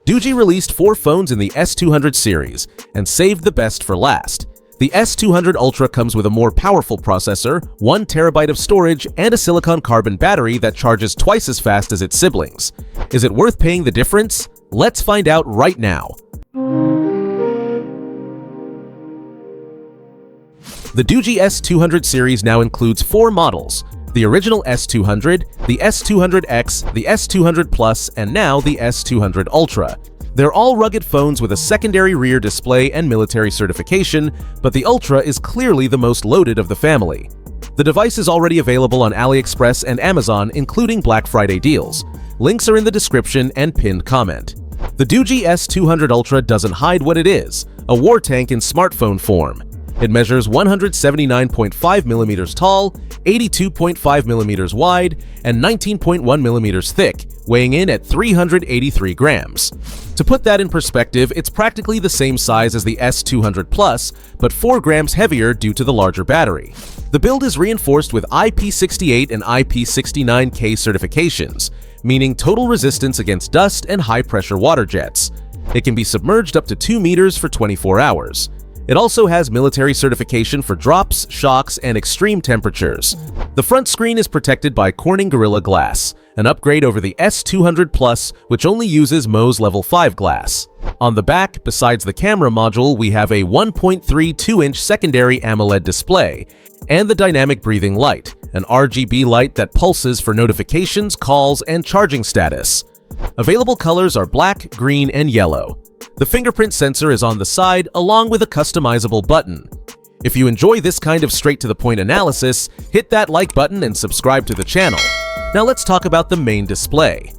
Doogee released 4 phones in the S200 series and saved the best for last. The S200 Ultra comes with a more powerful processor, 1 TB of storage, and a silicon carbon battery that charges twice as fast as its siblings. Is it worth paying the difference? Let's find out right now. The Doogee S200 series now includes 4 models: the original S200, the S200X, the S200 Plus, and now the S200 Ultra. They're all rugged phones with a secondary rear display and military certification, but the Ultra is clearly the most loaded of the family. The device is already available on AliExpress and Amazon, including Black Friday deals. Links are in the description and pinned comment. The Doogee S200 Ultra doesn't hide what it is: a war tank in smartphone form. It measures 179.5 mm tall, 82.5 mm wide, and 19.1 mm thick, weighing in at 383 grams. To put that in perspective, it's practically the same size as the S200 Plus, but 4 grams heavier due to the larger battery. The build is reinforced with IP68 and IP69K certifications, meaning total resistance against dust and high-pressure water jets. It can be submerged up to 2 meters for 24 hours. It also has military certification for drops, shocks, and extreme temperatures. The front screen is protected by Corning Gorilla Glass, an upgrade over the S200 Plus, which only uses Mohs Level 5 glass. On the back, besides the camera module, we have a 1.32-inch secondary AMOLED display and the dynamic breathing light, an RGB light that pulses for notifications, calls, and charging status. Available colors are black, green, and yellow. The fingerprint sensor is on the side, along with a customizable button. If you enjoy this kind of straight-to-the-point analysis, hit that like button and subscribe to the channel. Now let's talk about the main display.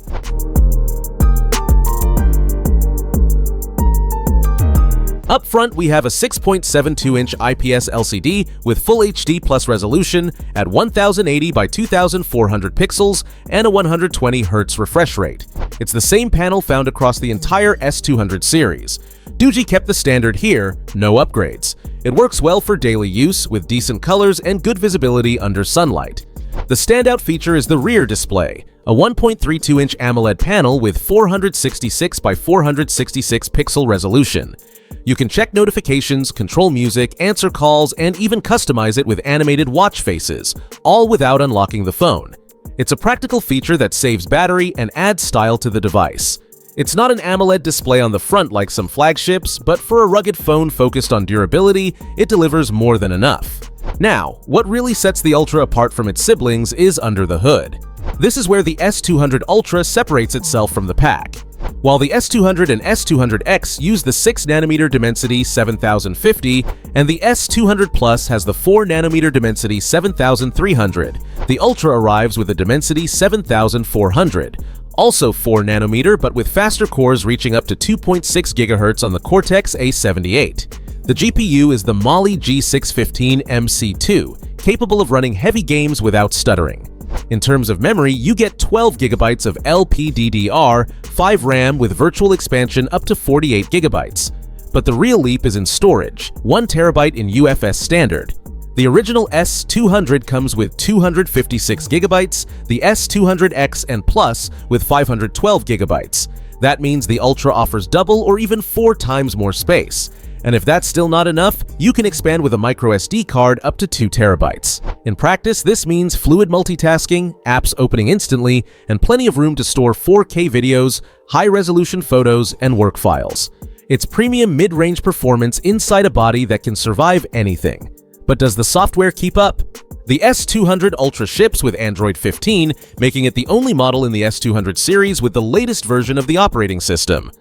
Up front, we have a 6.72-inch IPS LCD with Full HD Plus resolution at 1080 by 2400 pixels and a 120 Hz refresh rate. It's the same panel found across the entire S200 series. Doogee kept the standard here, no upgrades. It works well for daily use with decent colors and good visibility under sunlight. The standout feature is the rear display, a 1.32-inch AMOLED panel with 466 by 466 pixel resolution. You can check notifications, control music, answer calls, and even customize it with animated watch faces, all without unlocking the phone. It's a practical feature that saves battery and adds style to the device. It's not an AMOLED display on the front like some flagships, but for a rugged phone focused on durability, it delivers more than enough. Now, what really sets the Ultra apart from its siblings is under the hood. This is where the S200 Ultra separates itself from the pack. While the S200 and S200X use the 6nm Dimensity 7050 and the S200 Plus has the 4nm Dimensity 7300, the Ultra arrives with a Dimensity 7400, also 4nm but with faster cores reaching up to 2.6 GHz on the Cortex A78. The GPU is the Mali G615 MC2, capable of running heavy games without stuttering. In terms of memory, you get 12 GB of LPDDR, 5 RAM with virtual expansion up to 48 GB. But the real leap is in storage, 1 TB in UFS standard. The original S200 comes with 256 GB, the S200X and Plus with 512 GB. That means the Ultra offers double or even 4 times more space. And if that's still not enough, you can expand with a microSD card up to 2 TB. In practice, this means fluid multitasking, apps opening instantly, and plenty of room to store 4K videos, high-resolution photos, and work files. It's premium mid-range performance inside a body that can survive anything. But does the software keep up? The S200 Ultra ships with Android 15, making it the only model in the S200 series with the latest version of the operating system.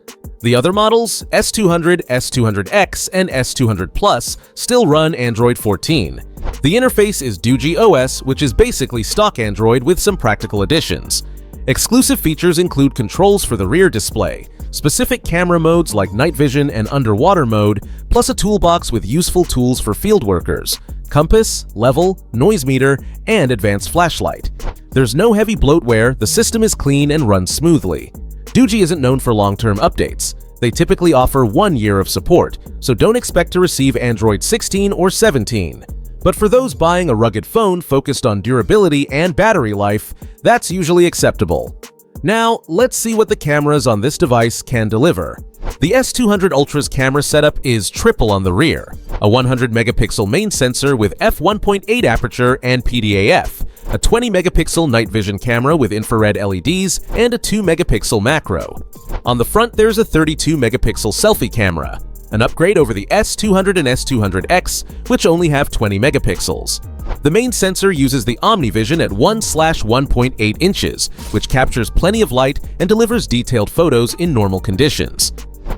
The other models, S200, S200X, and S200 Plus, still run Android 14. The interface is Doogee OS, which is basically stock Android with some practical additions. Exclusive features include controls for the rear display, specific camera modes like night vision and underwater mode, plus a toolbox with useful tools for field workers, compass, level, noise meter, and advanced flashlight. There's no heavy bloatware, the system is clean and runs smoothly. Doogee isn't known for long-term updates. They typically offer 1 year of support, so don't expect to receive Android 16 or 17. But for those buying a rugged phone focused on durability and battery life, that's usually acceptable. Now, let's see what the cameras on this device can deliver. The S200 Ultra's camera setup is triple on the rear. A 100-megapixel main sensor with f1.8 aperture and PDAF, a 20-megapixel night vision camera with infrared LEDs, and a 2-megapixel macro. On the front, there's a 32-megapixel selfie camera, an upgrade over the S200 and S200X, which only have 20 megapixels. The main sensor uses the OmniVision at 1/1.8 inches, which captures plenty of light and delivers detailed photos in normal conditions.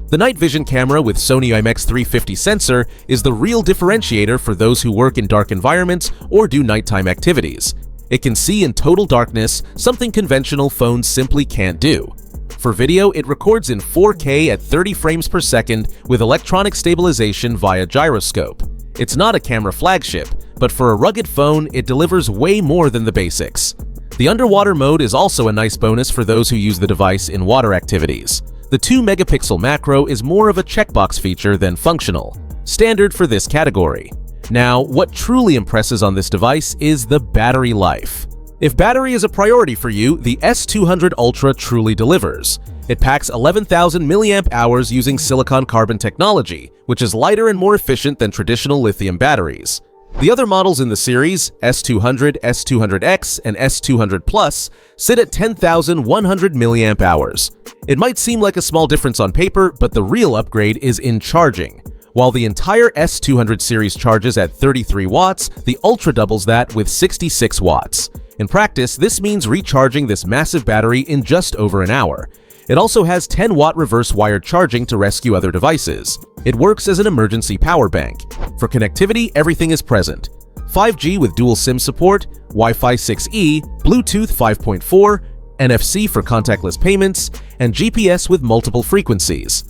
The night vision camera with Sony IMX350 sensor is the real differentiator for those who work in dark environments or do nighttime activities. It can see in total darkness, something conventional phones simply can't do. For video, it records in 4K at 30 frames per second with electronic stabilization via gyroscope. It's not a camera flagship, but for a rugged phone, it delivers way more than the basics. The underwater mode is also a nice bonus for those who use the device in water activities. The 2-megapixel macro is more of a checkbox feature than functional, standard for this category. Now, what truly impresses on this device is the battery life. If battery is a priority for you, the S200 Ultra truly delivers. It packs 11,000 mAh using silicon carbon technology, which is lighter and more efficient than traditional lithium batteries. The other models in the series, S200, S200X, and S200 Plus, sit at 10,100 mAh. It might seem like a small difference on paper, but the real upgrade is in charging. While the entire S200 series charges at 33 watts, the Ultra doubles that with 66 watts. In practice, this means recharging this massive battery in just over an hour. It also has 10-watt reverse wired charging to rescue other devices. It works as an emergency power bank. For connectivity, everything is present. 5G with dual SIM support, Wi-Fi 6E, Bluetooth 5.4, NFC for contactless payments, and GPS with multiple frequencies.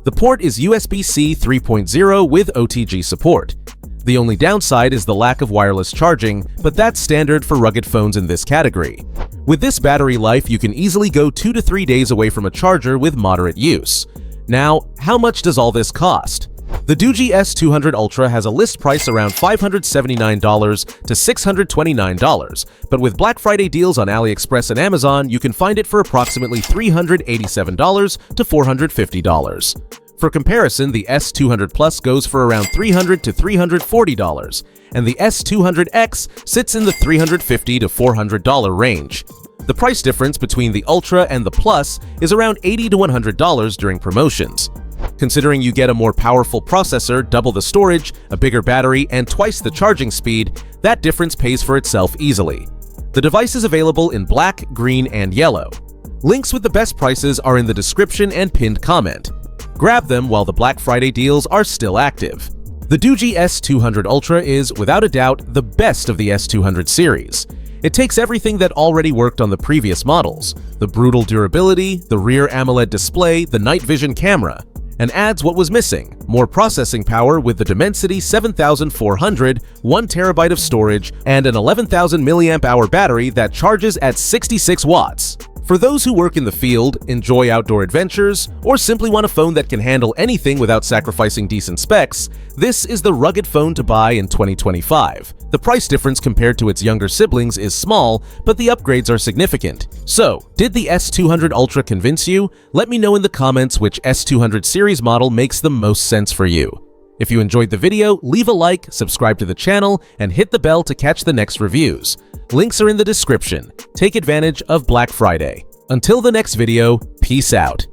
The port is USB-C 3.0 with OTG support. The only downside is the lack of wireless charging, but that's standard for rugged phones in this category. With this battery life, you can easily go 2 to 3 days away from a charger with moderate use. Now, how much does all this cost? The Doogee S200 Ultra has a list price around $579 to $629, but with Black Friday deals on AliExpress and Amazon, you can find it for approximately $387 to $450. For comparison, the S200 Plus goes for around $300 to $340, and the S200X sits in the $350 to $400 range. The price difference between the Ultra and the Plus is around $80 to $100 during promotions. Considering you get a more powerful processor, double the storage, a bigger battery, and twice the charging speed, that difference pays for itself easily. The device is available in black, green, and yellow. Links with the best prices are in the description and pinned comment. Grab them while the Black Friday deals are still active. The Doogee S200 Ultra is, without a doubt, the best of the S200 series. It takes everything that already worked on the previous models, the brutal durability, the rear AMOLED display, the night vision camera, and adds what was missing, more processing power with the Dimensity 7400, 1TB of storage, and an 11,000 mAh battery that charges at 66 watts. For those who work in the field, enjoy outdoor adventures, or simply want a phone that can handle anything without sacrificing decent specs, this is the rugged phone to buy in 2025. The price difference compared to its younger siblings is small, but the upgrades are significant. So, did the S200 Ultra convince you? Let me know in the comments which S200 series model makes the most sense for you. If you enjoyed the video, leave a like, subscribe to the channel, and hit the bell to catch the next reviews. Links are in the description. Take advantage of Black Friday. Until the next video, peace out.